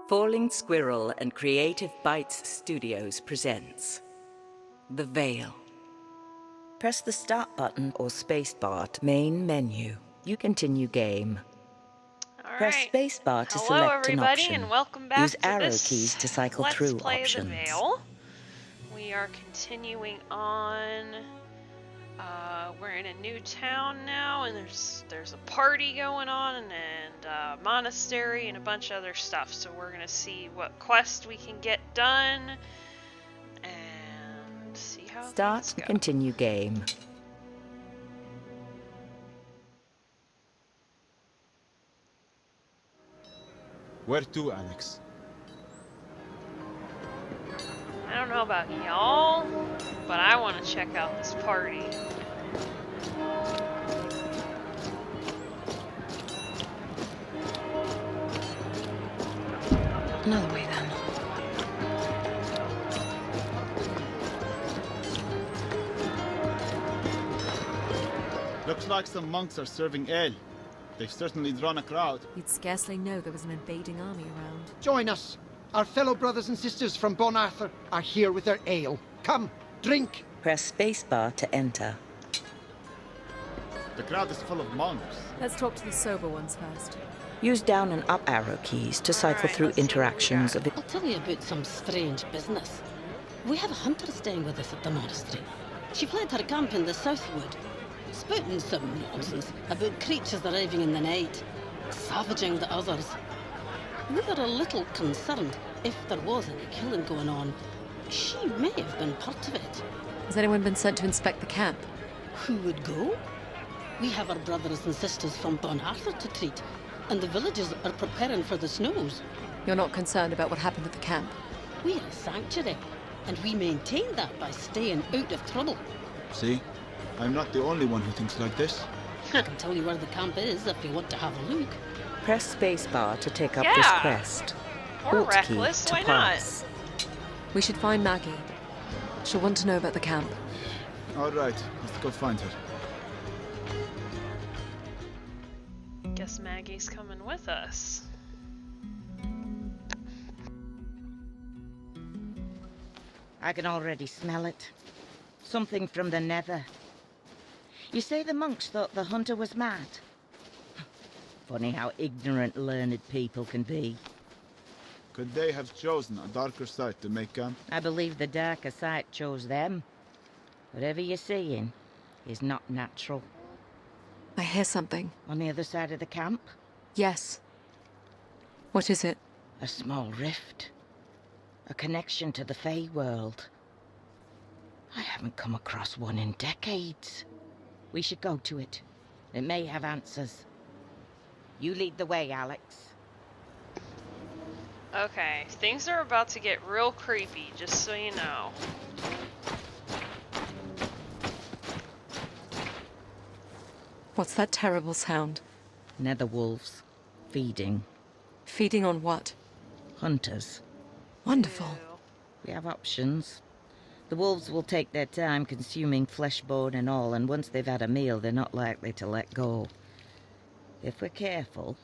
Falling Squirrel and Creative Bites Studios presents The Vale. Press the start button or spacebar to main menu. You continue game. Press spacebar to select an option. And welcome back Use to arrow this keys to cycle Let's through Play options. The Vale. We are continuing on. We're in a new town now, and there's a party going on, and a monastery, and a bunch of other stuff. So we're gonna see what quest we can get done, and see how Start things to go. continue game. Where to, Alex? I don't know about y'all, but I want to check out this party. Another way then. Looks like some monks are serving ale. They've certainly drawn a crowd. You'd scarcely know there was an invading army around. Join us. Our fellow brothers and sisters from Bon Arthur are here with their ale. Come, drink. Press spacebar to enter. The crowd is full of monks. Let's talk to the sober ones first. Use down and up arrow keys to cycle Alright, through let's see what we interactions got. of I'll tell you about some strange business. We have a hunter staying with us at the monastery. She fled her camp in the Southwood, spouting some nonsense about creatures arriving in the night, savaging the others. We are a little concerned if there was any killing going on. She may have been part of it. Has anyone been sent to inspect the camp? Who would go? We have our brothers and sisters from Bon Arthur to treat, and the villagers are preparing for the snows. You're not concerned about what happened at the camp? We are a sanctuary, and we maintain that by staying out of trouble. See? I'm not the only one who thinks like this. I can tell you where the camp is if you want to have a look. Press spacebar to take up Yeah. this quest. Or Alt key reckless, to why pass. We should find Maggie. She'll want to know about the camp. All right, let's go find her. Guess Maggie's coming with us. I can already smell it. Something from the nether. You say the monks thought the hunter was mad? Funny how ignorant learned people can be. Could they have chosen a darker site to make camp? I believe the darker side chose them. Whatever you're seeing is not natural. I hear something. On the other side of the camp, Yes. What is it? a small rift. A connection to the Fey world. I haven't come across one in decades. We should go to it. It may have answers. You lead the way, Alex. Okay, things are about to get real creepy, just so you know. What's that terrible sound? Nether wolves. Feeding. Feeding on what? Hunters. Wonderful. Ew. We have options. The wolves will take their time consuming flesh, bone and all, and once they've had a meal, they're not likely to let go. If we're careful,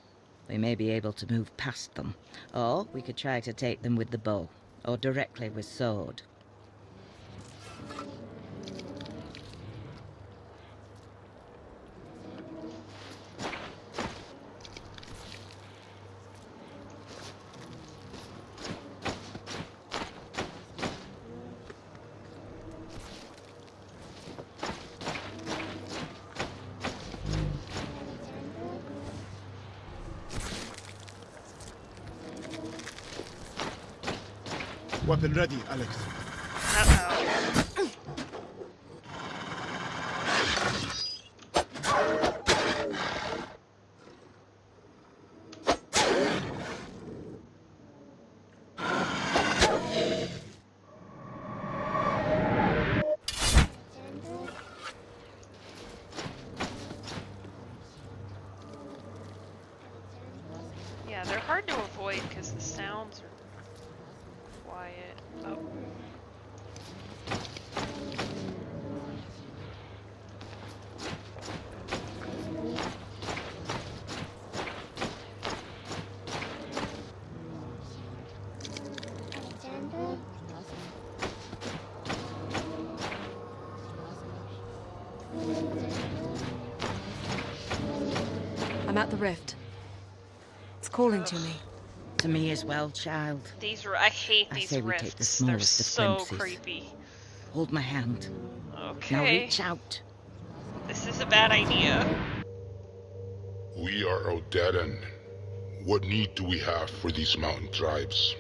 we may be able to move past them. Or we could try to take them with the bow, or directly with sword. Weapon ready, Alex. Uh-oh. Yeah, they're hard to avoid because the sounds are quiet. Oh. I'm at the rift. It's calling to me. To me as well, child. I hate I these say we take the rifts. They're smallest of so glimpses. creepy. Hold my hand. Okay. Now reach out. This is a bad idea. We are Odedan. What need do we have for these mountain tribes?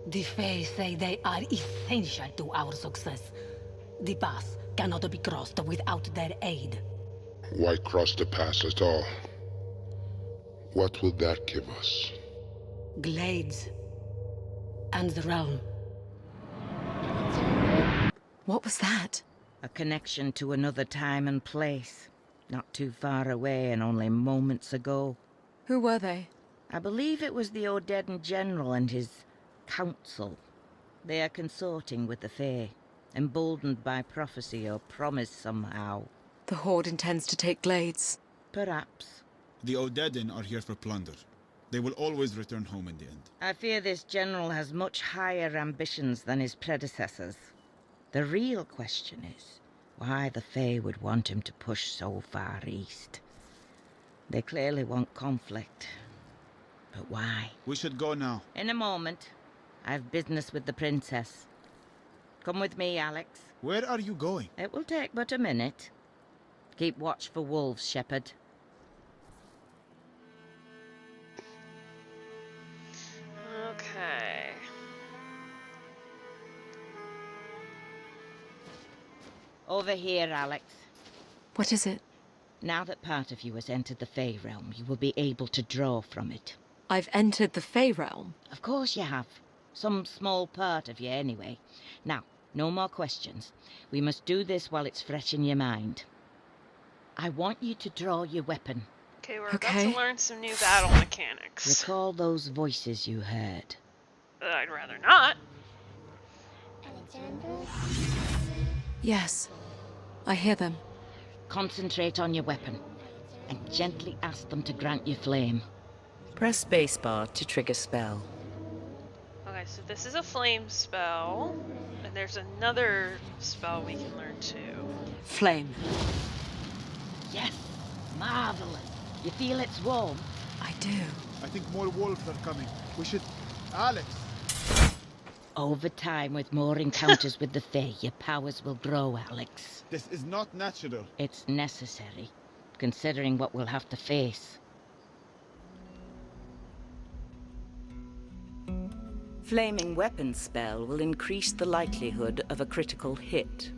The Fae say they are essential to our success. The pass cannot be crossed without their aid. Why cross the pass at all? What will that give us? Glades. And the realm. What was that? A connection to another time and place. Not too far away and only moments ago. Who were they? I believe it was the Odedan General and his council. They are consorting with the Fae, emboldened by prophecy or promise somehow. The Horde intends to take Glades. Perhaps. The Odedan are here for plunder. They will always return home in the end. I fear this general has much higher ambitions than his predecessors. The real question is why the Fae would want him to push so far east. They clearly want conflict. But why? We should go now. In a moment. I've business with the princess. Come with me, Alex. Where are you going? It will take but a minute. Keep watch for wolves, Shepherd. Okay. Over here, Alex. What is it? Now that part of you has entered the Fae realm, you will be able to draw from it. I've entered the Fae realm. Of course you have. Some small part of you, anyway. Now, no more questions. We must do this while it's fresh in your mind. I want you to draw your weapon. Okay, we're about Okay. to learn some new battle mechanics. Recall those voices you heard. I'd rather not. Yes. I hear them. Concentrate on your weapon, and gently ask them to grant you flame. Press spacebar to trigger spell. Okay, so this is a flame spell, and there's another spell we can learn too. Flame. Yes, marvelous. You feel it's warm? I do. I think more wolves are coming. We should... Alex! Over time, with more encounters with the Fae, your powers will grow, Alex. This is not natural. It's necessary, considering what we'll have to face. Flaming weapon spell will increase the likelihood of a critical hit.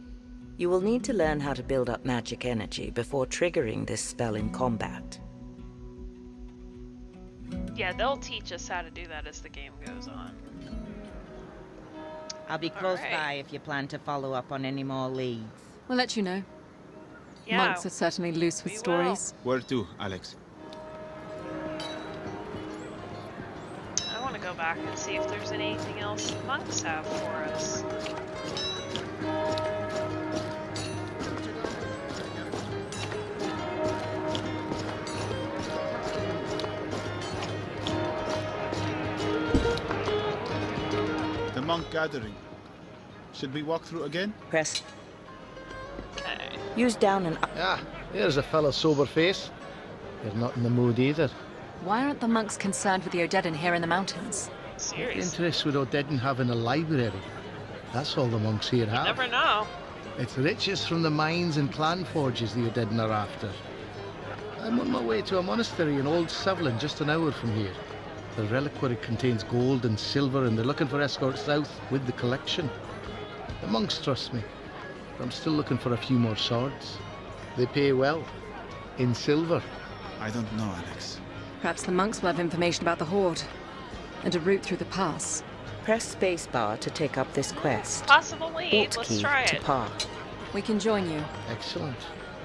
You will need to learn how to build up magic energy before triggering this spell in combat. Yeah, they'll teach us how to do that as the game goes on. I'll be close Alright. by if you plan to follow up on any more leads. We'll let you know. Yeah, Monks are certainly loose with we will. stories. Where to, Alex? I want to go back and see if there's anything else the monks have for us. The monk gathering. Should we walk through again? Press. Okay. Use down and up. Ah, there's a fellow sober face. You're not in the mood either. Why aren't the monks concerned with the Odedan here in the mountains? The Seriously. interest with Odedan having a library. That's all the monks here have. Never know. It's riches from the mines and clan forges the Odedan are after. I'm on my way to a monastery in Old Sevlin, just an hour from here. The reliquary contains gold and silver, and they're looking for escorts south with the collection. The monks trust me, but I'm still looking for a few more swords. They pay well. In silver. I don't know, Alex. Perhaps the monks will have information about the Horde. And a route through the pass. Press spacebar to take up this quest. Possible lead. Alt Let's key try to it. part. We can join you. Excellent.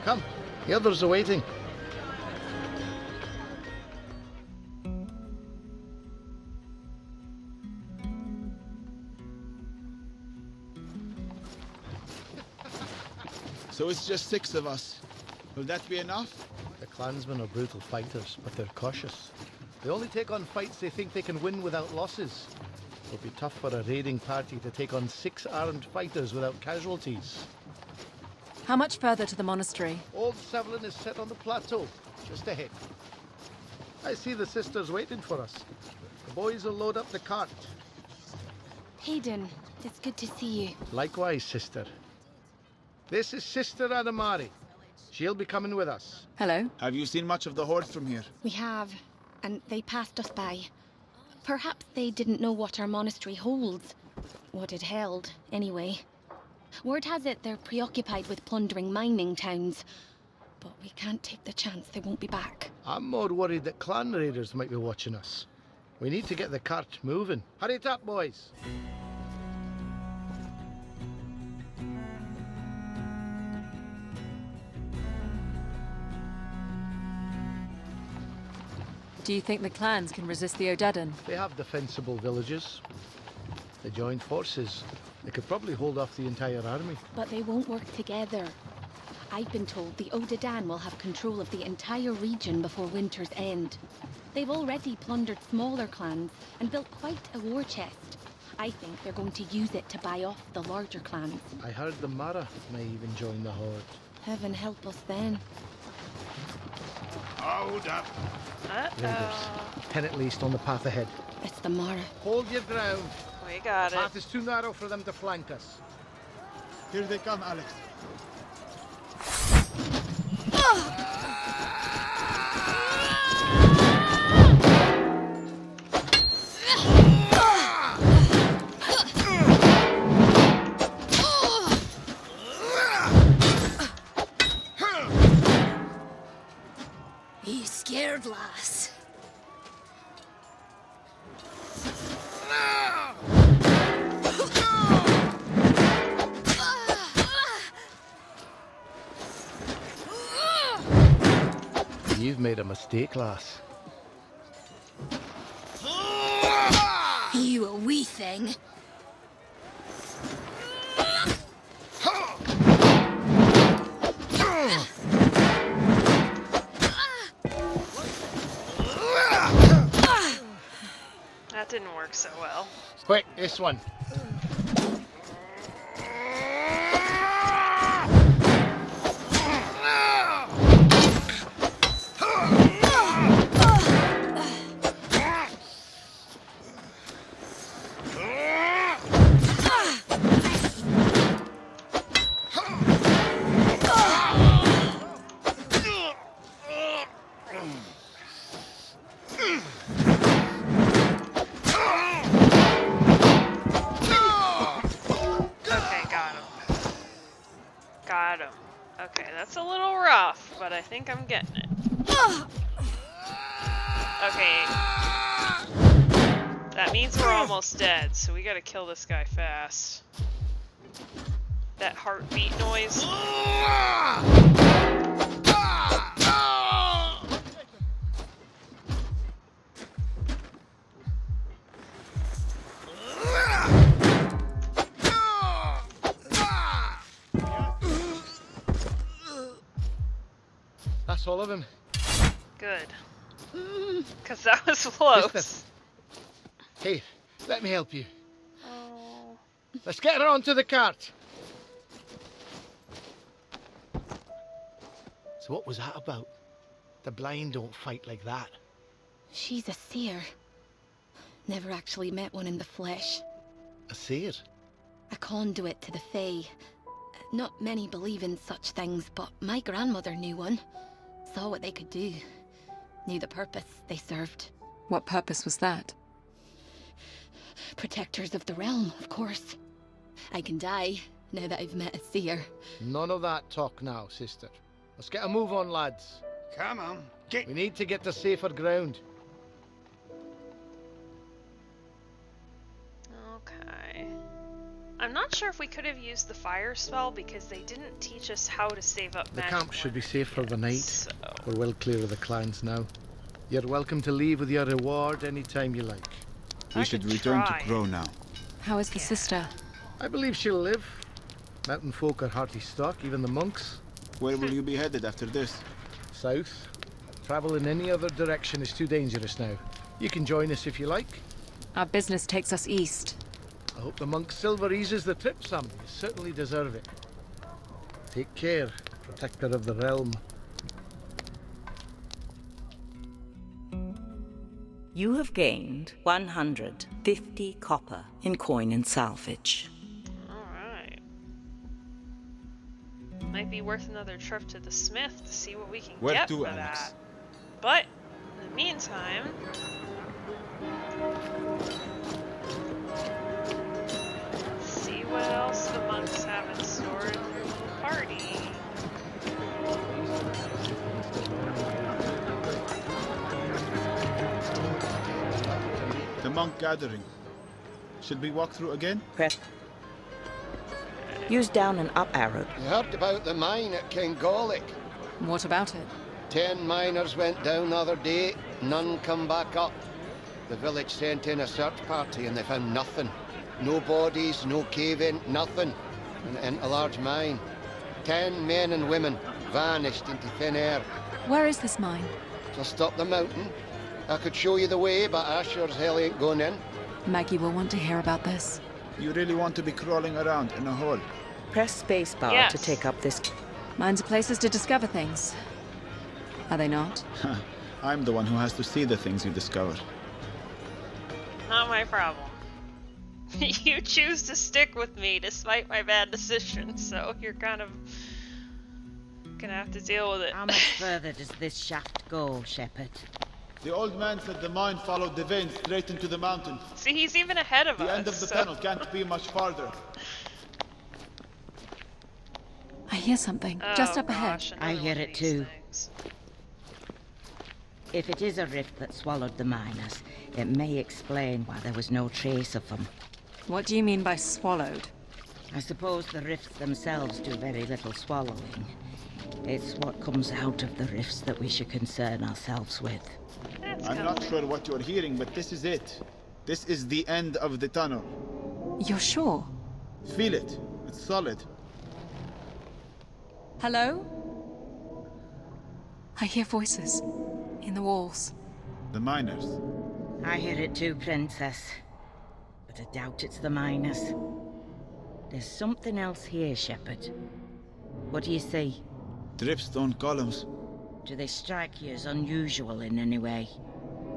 Come, the others are waiting. So it's just 6 of us. Will that be enough? The clansmen are brutal fighters, but they're cautious. They only take on fights they think they can win without losses. It'll be tough for a raiding party to take on 6 armed fighters without casualties. How much further to the monastery? Old Sevlin is set on the plateau, just ahead. I see the sisters waiting for us. The boys will load up the cart. Hayden, it's good to see you. Likewise, sister. This is Sister Adamari. She'll be coming with us. Hello. Have you seen much of the horde from here? We have, and they passed us by. Perhaps they didn't know what our monastery holds. What it held, anyway. Word has it they're preoccupied with plundering mining towns. But we can't take the chance they won't be back. I'm more worried that clan raiders might be watching us. We need to get the cart moving. Hurry it up, boys. Do you think the clans can resist the Odedan? They have defensible villages. They joined forces. They could probably hold off the entire army. But they won't work together. I've been told the Odedan will have control of the entire region before winter's end. They've already plundered smaller clans and built quite a war chest. I think they're going to use it to buy off the larger clans. I heard the Mara may even join the horde. Heaven help us then. Hold up. Uh-oh. 10 at least on the path ahead. It's the Mara. Hold your ground. We got The it. path is too narrow for them to flank us. Here they come, Alex. You scared, lass? You've made a mistake, lass. You a wee thing. That didn't work so well. Quick, this one. Okay, got him. Got him. Okay, that's a little rough, but I think I'm getting it. Okay. That means we're almost dead, so we gotta kill this guy fast. That heartbeat noise. That's all of them. Good. Because that was close. Sister. Here, let me help you. Oh. Let's get her onto the cart. So what was that about? The blind don't fight like that. She's a seer. Never actually met one in the flesh. A seer? A conduit to the Fae. Not many believe in such things, but my grandmother knew one. Saw what they could do. Knew the purpose they served. What purpose was that? Protectors of the realm, of course. I can die, now that I've met a seer. None of that talk now, sister. Let's get a move on, lads. Come on, get. We need to get to safer ground. Okay. I'm not sure if we could have used the fire spell because they didn't teach us how to save up The magic camp should be ones safe for yet, the night. So. We're well clear of the clans now. You're welcome to leave with your reward anytime you like. We I should could return try. to Crow now. How is the sister? I believe she'll live. Mountain folk are hearty stock, even the monks. Where will you be headed after this? South. Travel in any other direction is too dangerous now. You can join us if you like. Our business takes us east. I hope the monk's silver eases the trip some. You certainly deserve it. Take care, protector of the realm. You have gained 150 copper in coin and salvage. Alright. Might be worth another trip to the smith to see what we can Where get to, for Alex? that. But, in the meantime... let's see what else the monks have in store for the party. The monk gathering. Should we walk through again? Press. Use down and up arrow. You heard about the mine at Kingolic. What about it? 10 miners went down the other day, none come back up. The village sent in a search party and they found nothing. No bodies, no cave-in, nothing. And a large mine. 10 men and women vanished into thin air. Where is this mine? Just up the mountain. I could show you the way, but I sure as hell ain't going in. Maggie will want to hear about this. You really want to be crawling around in a hole? Press spacebar Yes. to take up this. Mines are places to discover things. Are they not? I'm the one who has to see the things you discover. Not my problem. You choose to stick with me despite my bad decisions, so you're kind of gonna have to deal with it. How much further does this shaft go, Shepherd? The old man said the mine followed the vein straight into the mountain. See, he's even ahead of us. The end of the so- tunnel can't be much farther. I hear something. Oh, Just up ahead. gosh, I another hear one of it these too. things. If it is a rift that swallowed the miners, it may explain why there was no trace of them. What do you mean by swallowed? I suppose the rifts themselves do very little swallowing. It's what comes out of the rifts that we should concern ourselves with. That's I'm kinda not weird. sure what you're hearing, but this is it. This is the end of the tunnel. You're sure? Feel it. It's solid. Hello? I hear voices in the walls. The miners. I hear it too, Princess. But I doubt it's the miners. There's something else here, Shepherd. What do you see? Dripstone columns. Do they strike you as unusual in any way?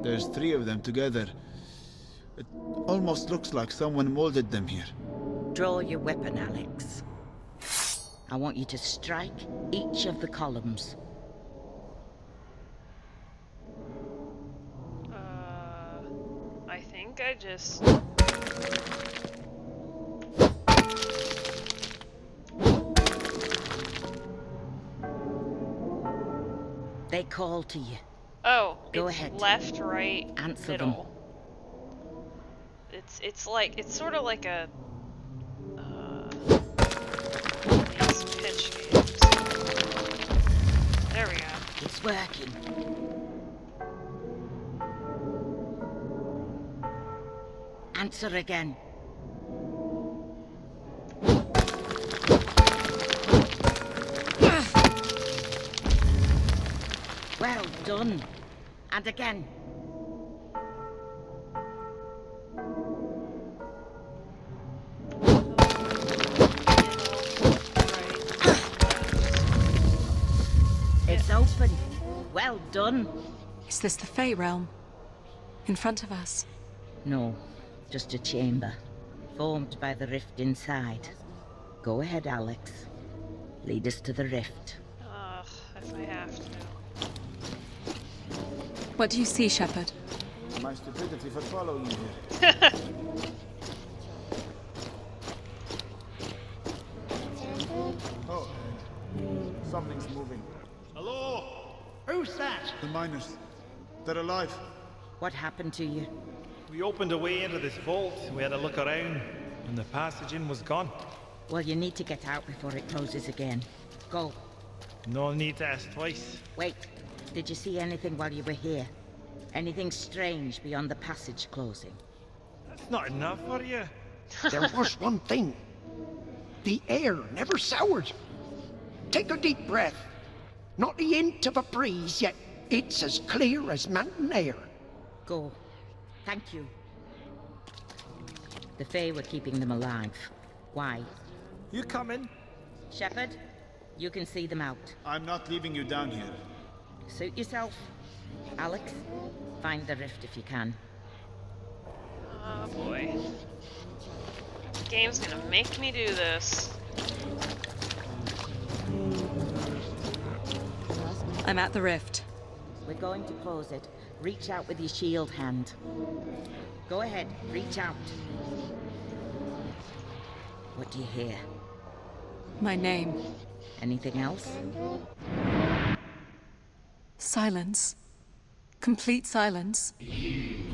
There's 3 of them together. It almost looks like someone molded them here. Draw your weapon, Alex. I want you to strike each of the columns. I think I just... They call to you. Oh, Go it's ahead. left, right, Answer them. middle. It's sort of like a these pitch games. There we go. It's working. Answer again. Well done. And again. It's open. Well done. Is this the Fey realm? In front of us? No, just a chamber, formed by the rift inside. Go ahead, Alex. Lead us to the rift. Ugh, if I have to. What do you see, Shepherd? My stupidity for following you here. Oh, something's moving. Hello? Who's that? The miners. They're alive. What happened to you? We opened a way into this vault. We had a look around, and the passage in was gone. Well, you need to get out before it closes again. Go. No need to ask twice. Wait. Did you see anything while you were here? Anything strange beyond the passage closing? That's not enough for you. There was one thing. The air never soured. Take a deep breath. Not the hint of a breeze, yet it's as clear as mountain air. Go. Thank you. The Fae were keeping them alive. Why? You coming? Shepherd, you can see them out. I'm not leaving you down here. Suit yourself. Alex, Find the rift if you can. Oh boy. The game's gonna make me do this. I'm at the rift. We're going to close it. Reach out with your shield hand. Go ahead, reach out. What do you hear? My name. Anything else? Silence. Complete silence. Something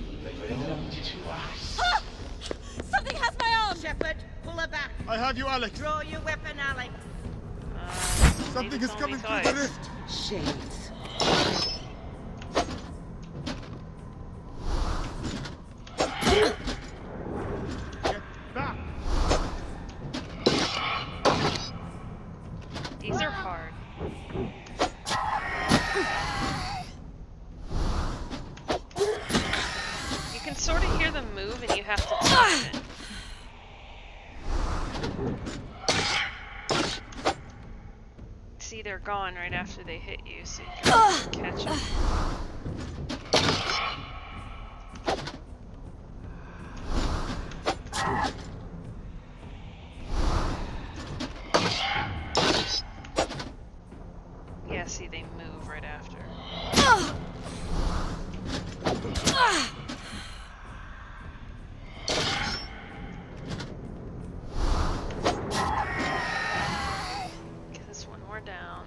has my arm! Shepard, pull her back. I have you, Alex. Draw your weapon, Alex. Something is coming through the rift. Shades. Get back. These are hard. You can sort of hear them move and you have to time it. See, they're gone right after they hit you, so you can catch them. Yeah, see, they move right after. Get this one more down.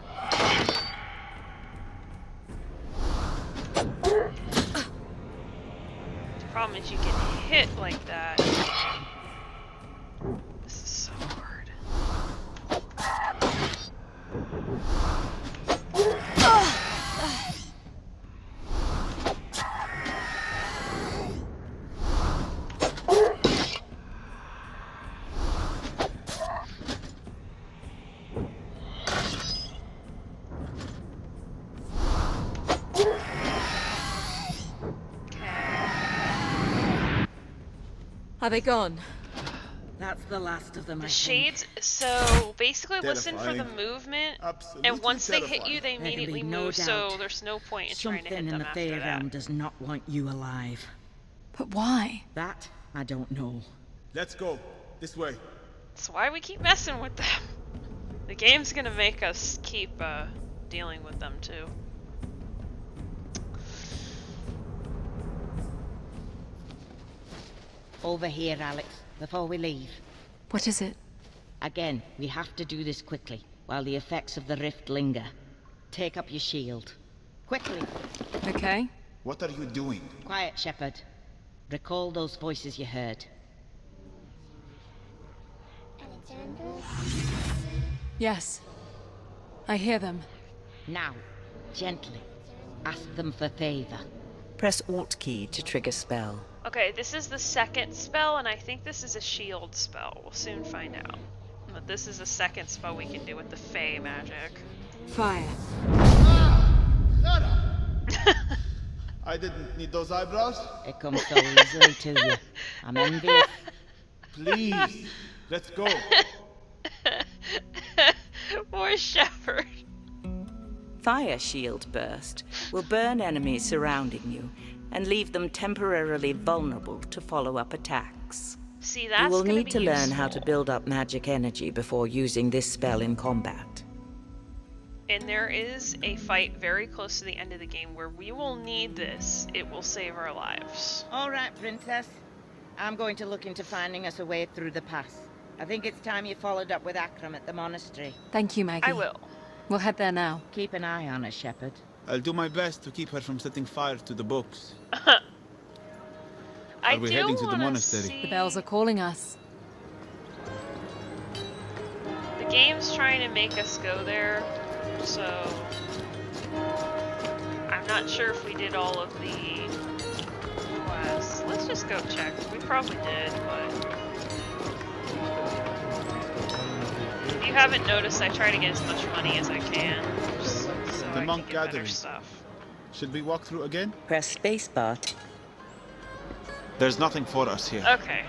The problem is you get hit like that. This is so hard. Are they gone? That's the last of them, I The think. shades, so basically listen for the Terrifying. movement, Absolutely and once they hit terrifying. you, they There can be immediately no move, doubt. so there's no point in trying to Something hit in them the after Fae realm that. does not want you alive. But why? That, I don't know. Let's go. This way. That's why we keep messing with them. The game's gonna make us keep dealing with them too. Over here, Alex, before we leave. What is it? Again, we have to do this quickly, while the effects of the rift linger. Take up your shield. Quickly! Okay. What are you doing? Quiet, Shepard. Recall those voices you heard. Yes. I hear them. Now, gently, ask them for favor. Press Alt key to trigger spell. Okay, this is the second spell, and I think this is a shield spell. We'll soon find out. But this is the second spell we can do with the Fae magic. Fire. I didn't need those eyebrows. It comes so easily to you. I'm envious. Please, let's go. Poor Shepherd. Fire Shield Burst will burn enemies surrounding you and leave them temporarily vulnerable to follow-up attacks. See, that's You will gonna need be to learn how useful. to build up magic energy before using this spell in combat. And there is a fight very close to the end of the game where we will need this. It will save our lives. All right, Princess. I'm going to look into finding us a way through the pass. I think it's time you followed up with Akram at the monastery. Thank you, Maggie. I will. We'll head there now. Keep an eye on her, Shepard. I'll do my best to keep her from setting fire to the books. I Are we do heading to the wanna monastery? see- The bells are calling us. The game's trying to make us go there, so I'm not sure if we did all of the quests. Let's just go check. We probably did, but if you haven't noticed, I try to get as much money as I can, just so The I monk can get better gathering. stuff. Should we walk through again? Press spacebar. There's nothing for us here. Okay.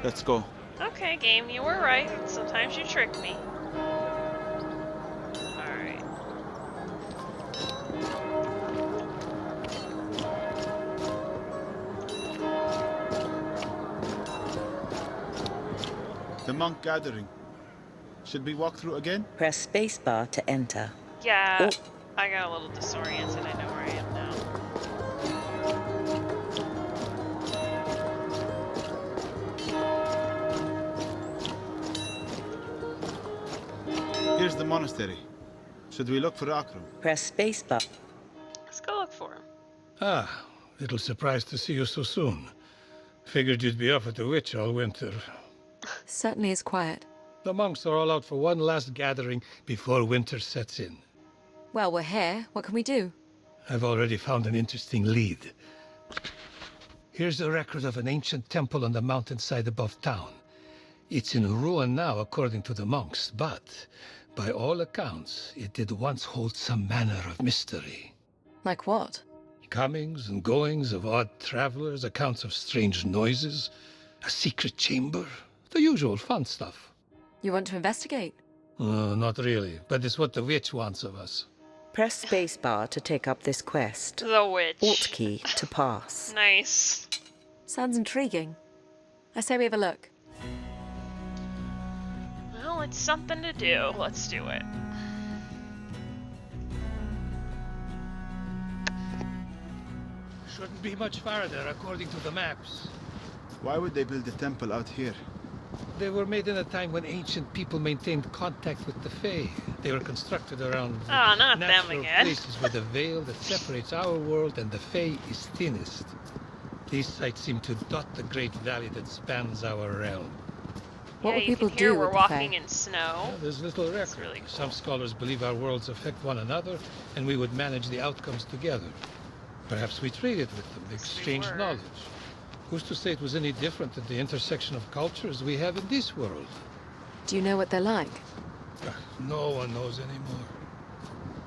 Let's go. Okay, game, you were right. Sometimes you trick me. Alright. The monk gathering. Should we walk through again? Press spacebar to enter. Yeah, Oh. I got a little disoriented. I know where I am now. Here's the monastery. Should we look for Akram? Press spacebar. Let's go look for him. Ah, little surprised to see you so soon. Figured you'd be off at the witch all winter. Certainly is quiet. The monks are all out for one last gathering before winter sets in. Well, we're here. What can we do? I've already found an interesting lead. Here's a record of an ancient temple on the mountainside above town. It's in ruin now, according to the monks, but by all accounts, it did once hold some manner of mystery. Like what? Comings and goings of odd travelers, accounts of strange noises, a secret chamber, the usual fun stuff. You want to investigate? Not really, but it's what the witch wants of us. Press spacebar to take up this quest. The witch. Alt key to pass. Nice. Sounds intriguing. I say we have a look. Well, it's something to do. Let's do it. Shouldn't be much farther, according to the maps. Why would they build a temple out here? They were made in a time when ancient people maintained contact with the Fae. They were constructed around Oh, not them natural again. places where the veil that separates our world and the Fae is thinnest. These sites seem to dot the great valley that spans our realm. What yeah, would you people can hear do we're with the walking Fae? in snow. Well, there's little record. Really cool. Some scholars believe our worlds affect one another, and we would manage the outcomes together. Perhaps we traded with them, exchanged were. knowledge. Who's to say it was any different at the intersection of cultures we have in this world? Do you know what they're like? No one knows anymore.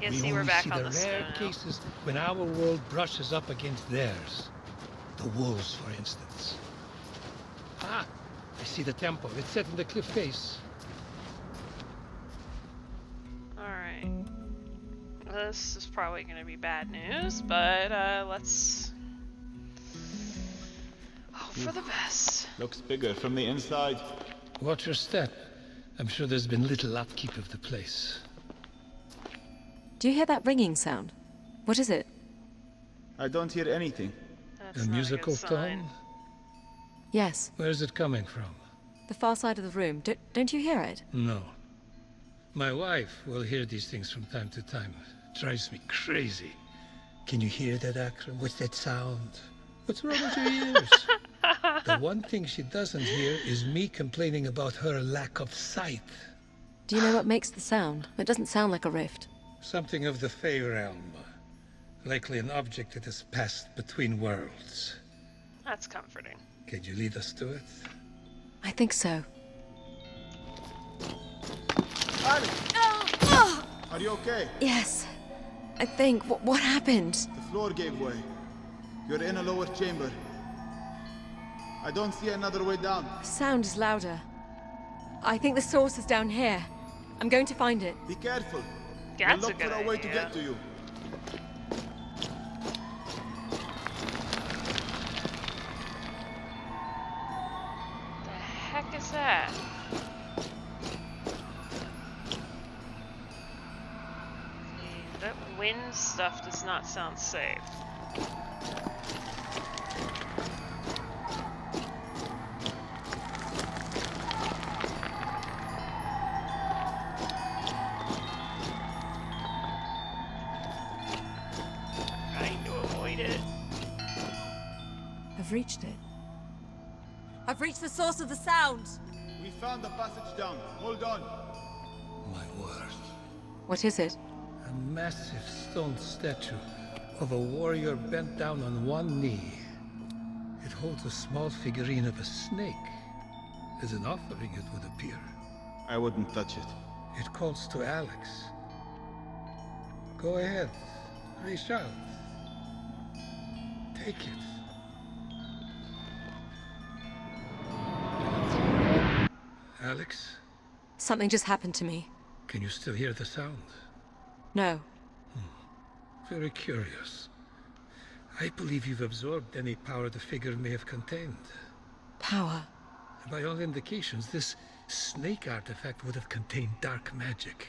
Yeah, We see, we're only back see on the the snow rare now. cases when our world brushes up against theirs. The wolves, for instance. Ah, I see the temple. It's set in the cliff face. Alright. This is probably going to be bad news, but let's hope for the best. Looks bigger from the inside. Watch your step. I'm sure there's been little upkeep of the place. Do you hear that ringing sound? What is it? I don't hear anything. That's A not musical good sign. tone? Yes, Where's it coming from? the far side of the room. Don't you hear it? No. My wife will hear these things from time to time. It drives me crazy. Can you hear that, Akram? What's that sound? What's wrong with your ears? The one thing she doesn't hear is me complaining about her lack of sight. Do you know what makes the sound? It doesn't sound like a rift. Something of the Fey realm. Likely an object that has passed between worlds. That's comforting. Can you lead us to it? I think so. Are you okay? Yes. I think. What happened? The floor gave way. You're in a lower chamber. I don't see another way down. Sound is louder. I think the source is down here. I'm going to find it. Be careful. That's we'll a look good for a way to idea. get to you. The heck is that? That wind stuff does not sound safe. Trying to avoid it. I've reached it. I've reached the source of the sound. We found the passage down. Hold on. My word. What is it? A massive stone statue of a warrior bent down on one knee. It holds a small figurine of a snake. As an offering, it would appear. I wouldn't touch it. It calls to Alex. Go ahead. Reach out. Take it. Alex, Something just happened to me. can you still hear the sound? No. Very curious. I believe you've absorbed any power the figure may have contained. Power. By all indications, this snake artifact would have contained dark magic.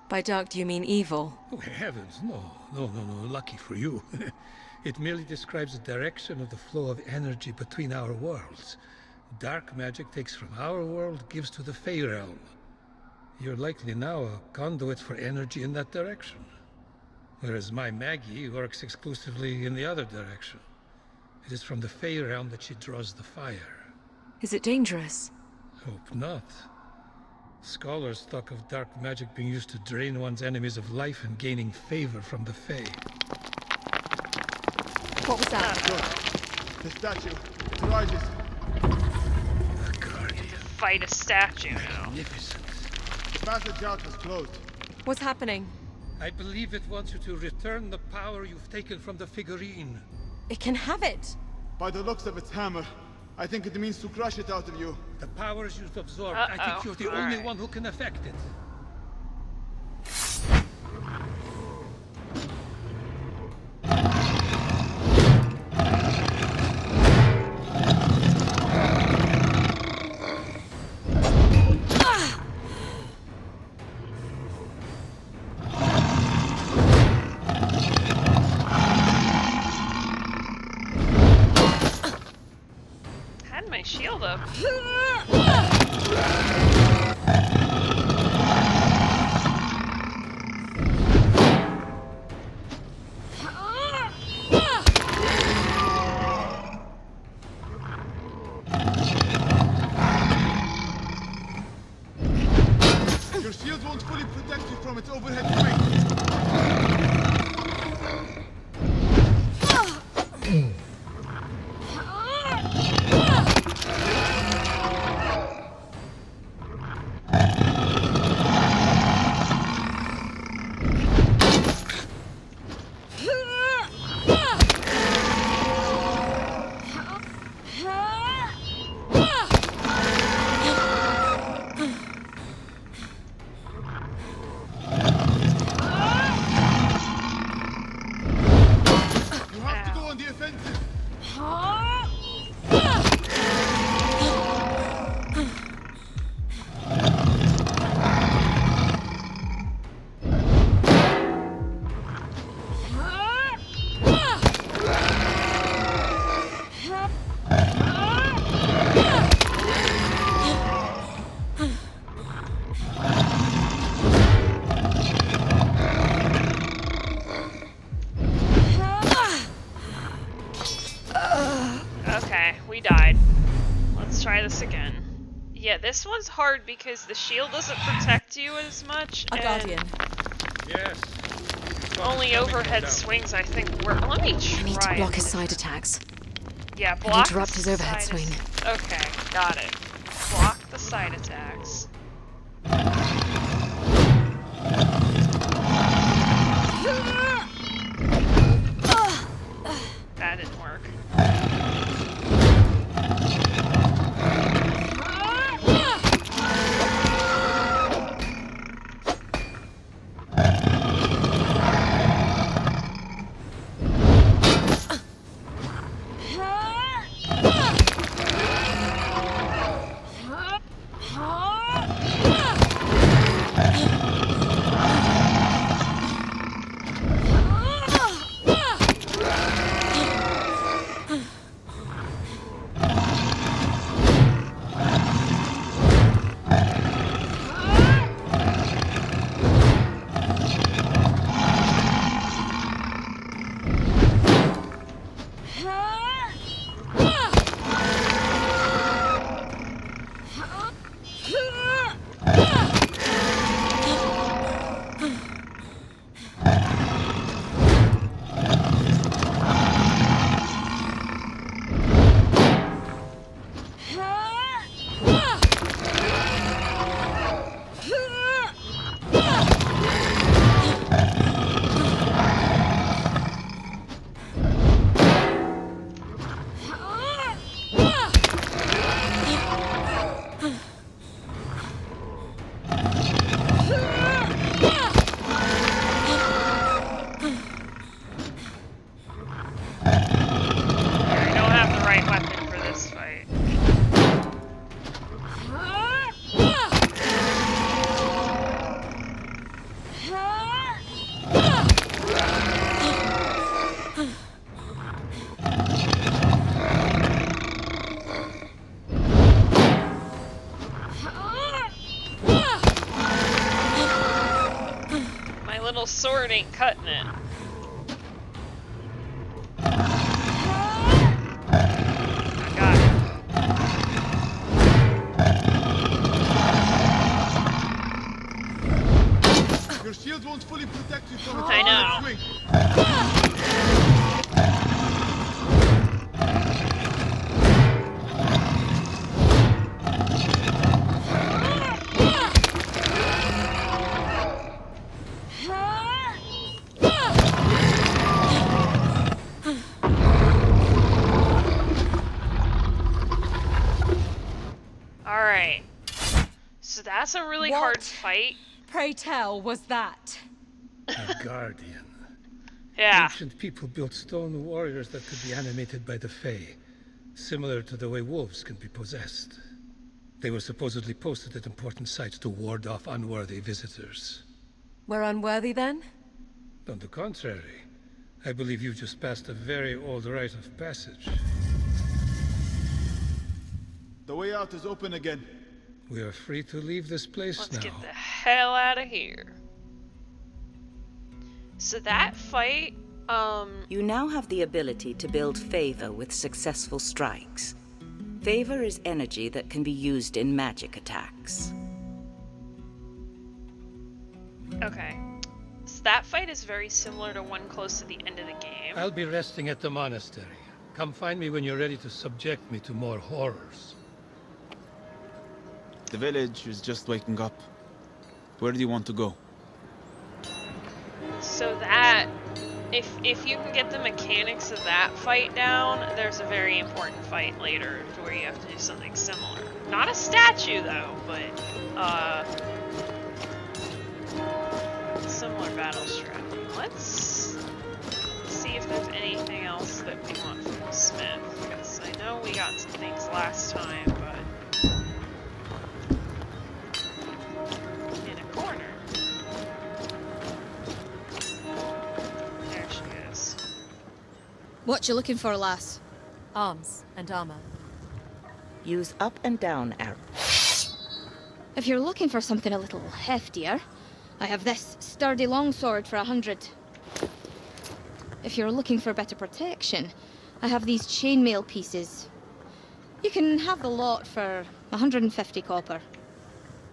By dark, do you mean evil? Oh, heavens, no. No. Lucky for you. It merely describes the direction of the flow of energy between our worlds. Dark magic takes from our world, gives to the Fey realm. You're likely now a conduit for energy in that direction. Whereas my Maggie works exclusively in the other direction. It is from the Fey realm that she draws the fire. Is it dangerous? Hope not. Scholars talk of dark magic being used to drain one's enemies of life and gaining favor from the Fey. What was that? The statue. It rises. The Guardian. Fight a statue now. Magnificent. The passage out was closed. What's happening? I believe it wants you to return the power you've taken from the figurine. It can have it! By the looks of its hammer, I think it means to crush it out of you. The powers you've absorbed, I think you're the only one who can affect it. Had my shield up. Your shield won't fully protect you from its overhead swing. You have to go on the offensive. Okay, we died. Let's try this again. Yeah, this one's hard because the shield doesn't protect you as much. A and guardian. Yes. only overhead swings, I think, work. Let me try. I need to block his this. side attacks. Yeah, And block interrupt his overhead side swing. Okay, got it. Block the side attacks. That didn't work. sword ain't cutting it. I got it. Your shield won't fully protect you from its I know. swing. Alright. So that's a really hard fight. Pray tell, was that? A guardian. Yeah. Ancient people built stone warriors that could be animated by the Fae, similar to the way wolves can be possessed. They were supposedly posted at important sites to ward off unworthy visitors. We're unworthy then? On the contrary, I believe you've just passed a very old rite of passage. The way out is open again. We are free to leave this place Let's now. get the hell out of here. So that fight, You now have the ability to build favor with successful strikes. Favor is energy that can be used in magic attacks. okay. So that fight is very similar to one close to the end of the game. I'll be resting at the monastery. Come find me when you're ready to subject me to more horrors. The village is just waking up. Where do you want to go? So that, if you can get the mechanics of that fight down, there's a very important fight later to where you have to do something similar. Not a statue though, but similar battle strategy. Let's see if there's anything else that we want from the smith, because I know we got some things last time, but in a corner. There she is. What you looking for, lass? Arms and armor. Use up and down arrows. If you're looking for something a little heftier, I have this sturdy longsword for 100. If you're looking for better protection, I have these chainmail pieces. You can have the lot for 150 copper.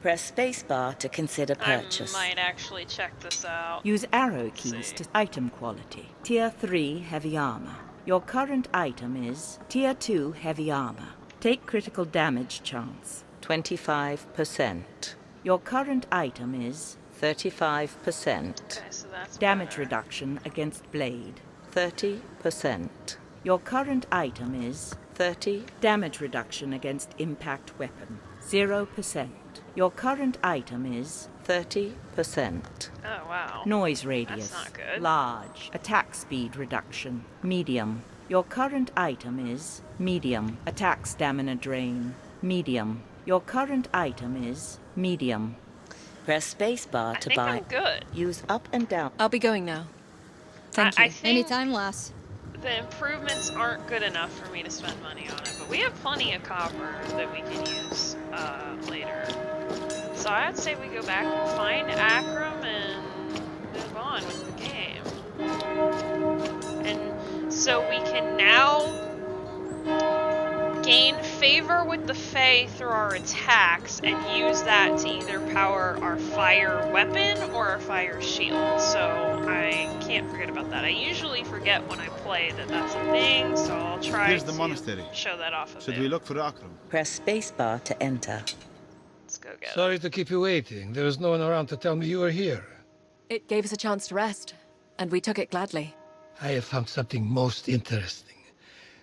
Press spacebar to consider purchase. I might actually check this out. Use arrow keys to item quality. Tier 3 heavy armor. Your current item is Tier 2 heavy armor. Take critical damage chance, 25%. Your current item is 35%. Okay, so that's damage better. reduction against blade, 30%. Your current item is 30. Damage reduction against impact weapon, 0%. Your current item is 30%. Oh, wow. Noise radius, That's not good. large. Attack speed reduction, medium. Your current item is medium. Attack stamina drain, medium. Your current item is medium. Press spacebar to think buy. I'm good. Use up and down. I'll be going now. Thank I you. think Anytime, lass. the improvements aren't good enough for me to spend money on it, but we have plenty of copper that we can use later. So I'd say we go back and find Akram and move on with the game. And so we can now gain favor with the Fae through our attacks and use that to either power our fire weapon or our fire shield. So I can't forget about that. I usually forget when I play that that's a thing, so I'll try Here's the to monastery. show that off a Should bit. we look for Akram? Press spacebar to enter. Let's go get it. Sorry to keep you waiting. There was no one around to tell me you were here. It gave us a chance to rest, and we took it gladly. I have found something most interesting.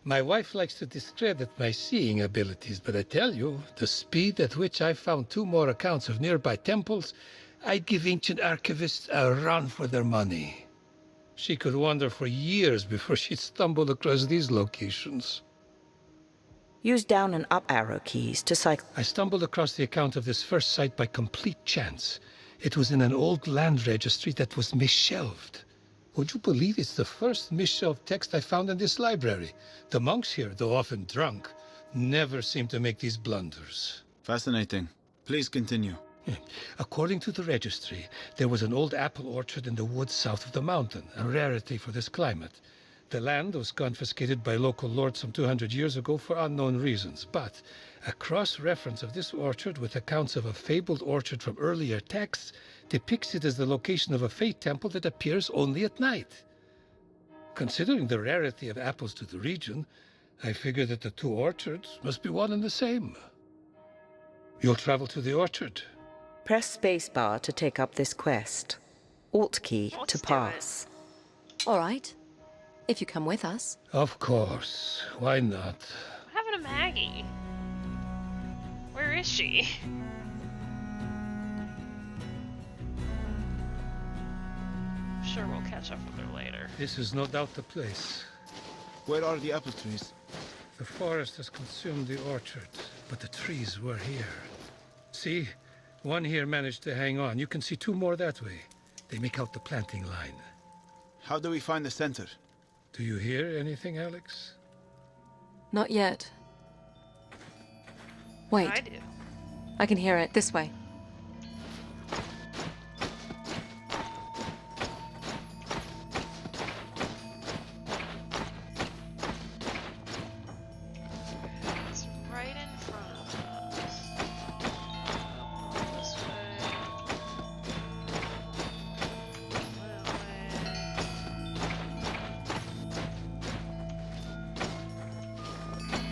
My wife likes to discredit my seeing abilities, but I tell you, the speed at which I found 2 more accounts of nearby temples, I'd give ancient archivists a run for their money. She could wander for years before she'd stumble across these locations. Use down and up arrow keys to cycle. I stumbled across the account of this first site by complete chance. It was in an old land registry that was misshelved. Would you believe it's the first misshelved text I found in this library? The monks here, though often drunk, never seem to make these blunders. Fascinating. Please continue. According to the registry, there was an old apple orchard in the woods south of the mountain, a rarity for this climate. The land was confiscated by local lords some 200 years ago for unknown reasons, but a cross-reference of this orchard with accounts of a fabled orchard from earlier texts depicts it as the location of a fey temple that appears only at night. Considering the rarity of apples to the region, I figure that the two orchards must be one and the same. You'll travel to the orchard. Press spacebar to take up this quest. Alt key to pass. All right. If you come with us. Of course. Why not? What happened to Maggie? Where is she? Sure, we'll catch up with her later. This is no doubt the place. Where are the apple trees? The forest has consumed the orchard, but the trees were here. See? One here managed to hang on. You can see two more that way. They make out the planting line. How do we find the center? Do you hear anything, Alex? Not yet. Wait. I do. I can hear it. This way. It's right in front of us. This way. That way.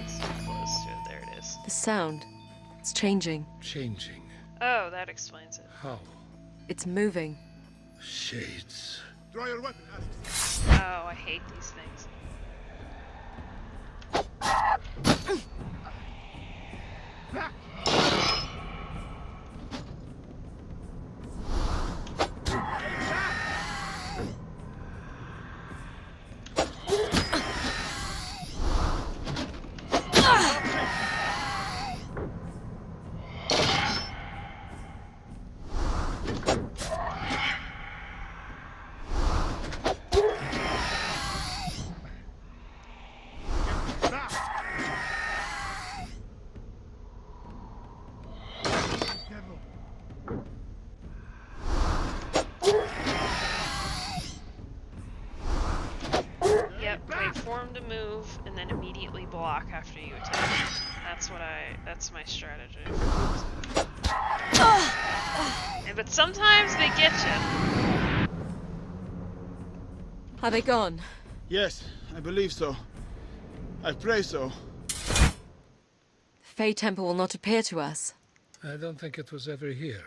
It's so close to it. There it is. The sound. It's changing. Changing. Oh, that explains it. How? It's moving. Shades. Draw your weapon, Alex. Oh, I hate these things. Form to move and then immediately block after you attack. That's my strategy. Yeah, but sometimes they get you. Are they gone? Yes, I believe so. I pray so. The Fey Temple will not appear to us. I don't think it was ever here.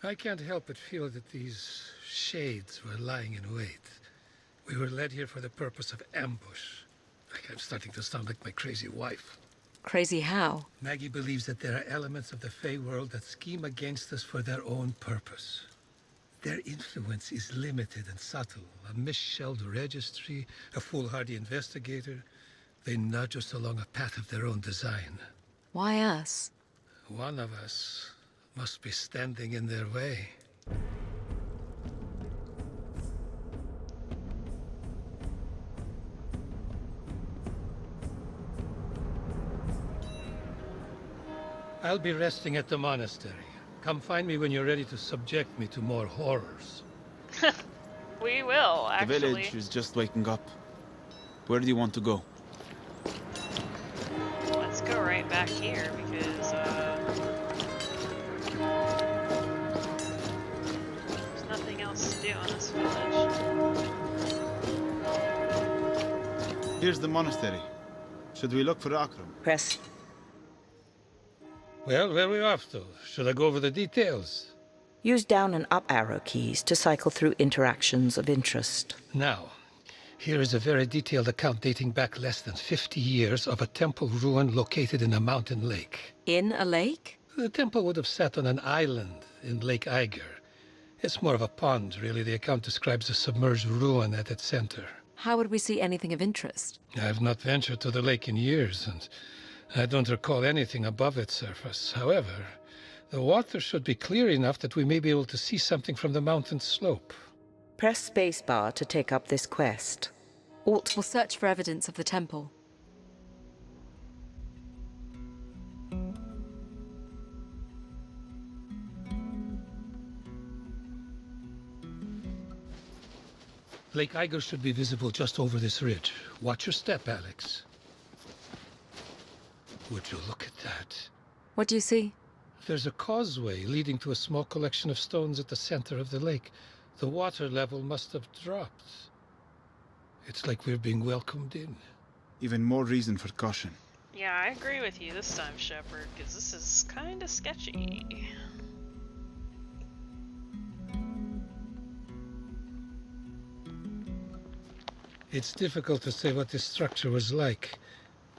I can't help but feel that these shades were lying in wait. We were led here for the purpose of ambush. I'm starting to sound like my crazy wife. Crazy how? Maggie believes that there are elements of the Fey world that scheme against us for their own purpose. Their influence is limited and subtle. A misshelled registry, a foolhardy investigator. They nudge us along a path of their own design. Why us? One of us must be standing in their way. I'll be resting at the monastery. Come find me when you're ready to subject me to more horrors. We will, actually. The village is just waking up. Where do you want to go? Let's go right back here because there's nothing else to do in this village. Here's the monastery. Should we look for Akram? Press. Well, where are we off to? Should I go over the details? Use down and up arrow keys to cycle through interactions of interest. Now, here is a very detailed account dating back less than 50 years of a temple ruin located in a mountain lake. In a lake? The temple would have sat on an island in Lake Eiger. It's more of a pond, really. The account describes a submerged ruin at its center. How would we see anything of interest? I've not ventured to the lake in years, and I don't recall anything above its surface. However, the water should be clear enough that we may be able to see something from the mountain slope. Press spacebar to take up this quest. Alt. We'll search for evidence of the temple. Lake Iger should be visible just over this ridge. Watch your step, Alex. Would you look at that? What do you see? There's a causeway leading to a small collection of stones at the center of the lake. The water level must have dropped. It's like we're being welcomed in. Even more reason for caution. Yeah, I agree with you this time, Shepard, because this is kind of sketchy. It's difficult to say what this structure was like.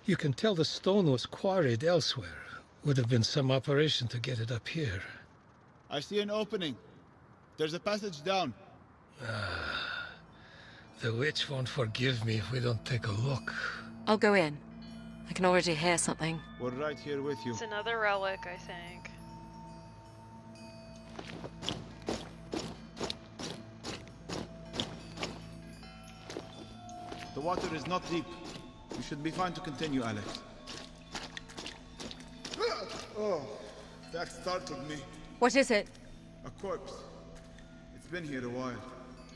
You can tell the stone was quarried elsewhere. Would have been some operation to get it up here. I see an opening. There's a passage down. The witch won't forgive me if we don't take a look. I'll go in. I can already hear something. We're right here with you. It's another relic, I think. The water is not deep. We should be fine to continue, Alex. Oh, that startled me. What is it? A corpse. It's been here a while.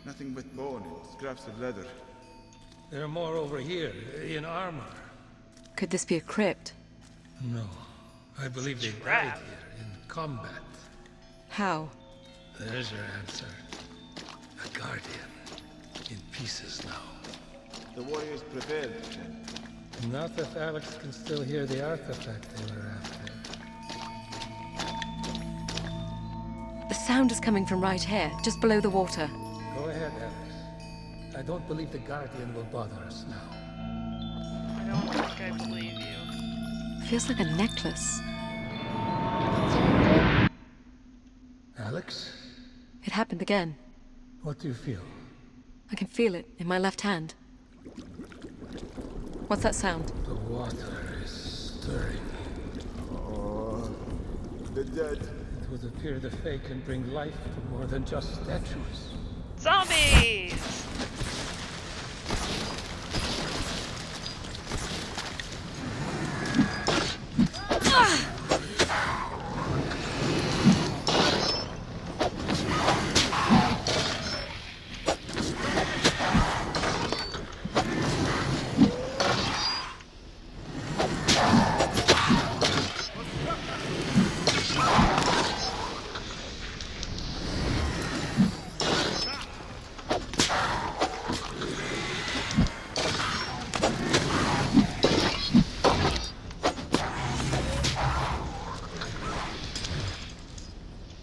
Nothing but bone and scraps of leather. There are more over here, in armor. Could this be a crypt? No. I believe they died here, in combat. How? There's your answer. A guardian. In pieces now. The warriors prevailed. Not if Alex can still hear the artifact they were after. The sound is coming from right here, just below the water. Go ahead, Alex. I don't believe the Guardian will bother us now. I don't think I believe you. Feels like a necklace. Alex? It happened again. What do you feel? I can feel it in my left hand. What's that sound? The water is stirring. Oh, the dead. It would appear the Fae can bring life to more than just statues. Zombies!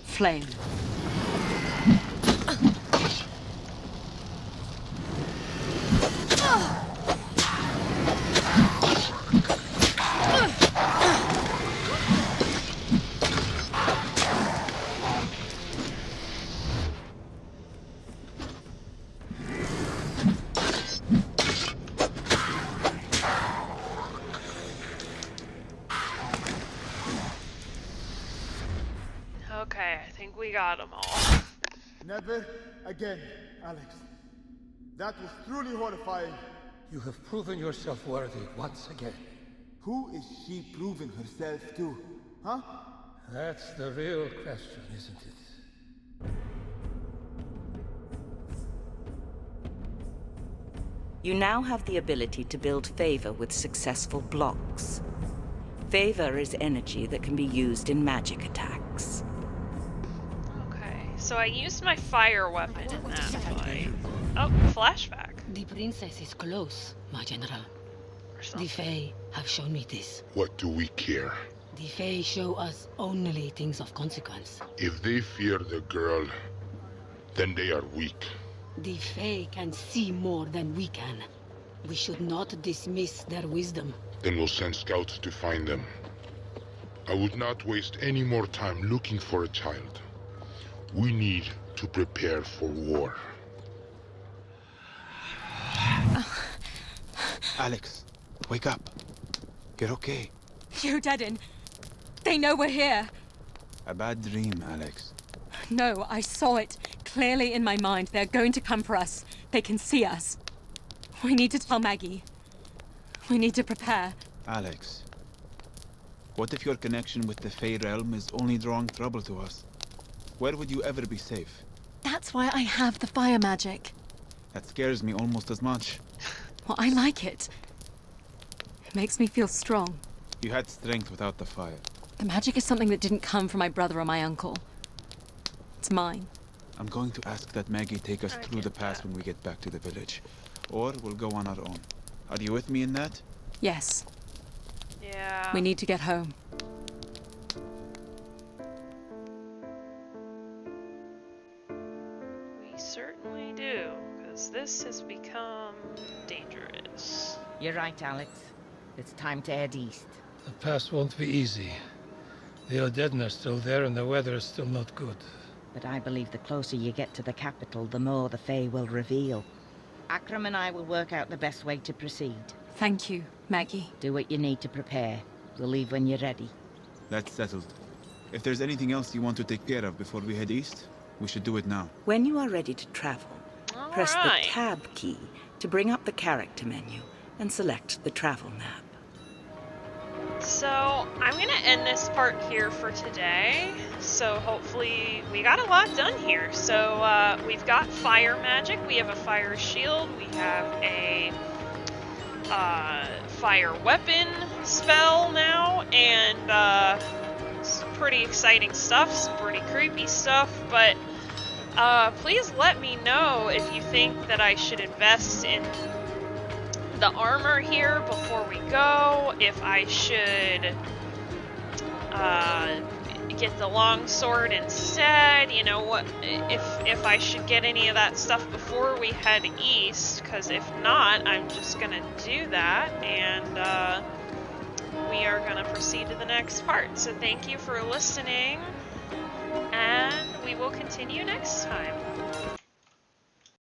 Flame. Okay, I think we got them all. Never again, Alex. That was truly horrifying. You have proven yourself worthy once again. Who is she proving herself to? Huh? That's the real question, isn't it? You now have the ability to build favor with successful blocks. Favor is energy that can be used in magic attacks. Okay, so I used my fire weapon in that fight. Oh, flashback. The princess is close, my general. The Fae have shown me this. What do we care? The Fae show us only things of consequence. If they fear the girl, then they are weak. The Fae can see more than we can. We should not dismiss their wisdom. Then we'll send scouts to find them. I would not waste any more time looking for a child. We need to prepare for war. Alex, wake up. You're okay. You deaden. They know we're here. A bad dream, Alex. No, I saw it clearly in my mind. They're going to come for us. They can see us. We need to tell Maggie. We need to prepare. Alex, what if your connection with the Fey realm is only drawing trouble to us? Where would you ever be safe? That's why I have the fire magic. That scares me almost as much. Well, I like it. It makes me feel strong. You had strength without the fire. The magic is something that didn't come from my brother or my uncle. It's mine. I'm going to ask that Maggie take us through the pass when we get back to the village. Or we'll go on our own. Are you with me in that? Yes. Yeah. We need to get home. We certainly do, because this has become dangerous. You're right, Alex. It's time to head east. The pass won't be easy. The Odedn are still there and the weather is still not good. But I believe the closer you get to the capital, the more the Fae will reveal. Akram and I will work out the best way to proceed. Thank you, Maggie. Do what you need to prepare. We'll leave when you're ready. That's settled. If there's anything else you want to take care of before we head east, we should do it now. When you are ready to travel, press the Alright. Tab key to bring up the character menu and select the travel map. So, I'm going to end this part here for today. So, hopefully, we got a lot done here. So, we've got fire magic, we have a fire shield, we have a fire weapon spell now, and some pretty exciting stuff, some pretty creepy stuff, but please let me know if you think that I should invest in the armor here before we go, if I should get the longsword instead, you know, what if I should get any of that stuff before we head east, because if not, I'm just gonna do that, and we are gonna proceed to the next part. So thank you for listening, and we will continue next time.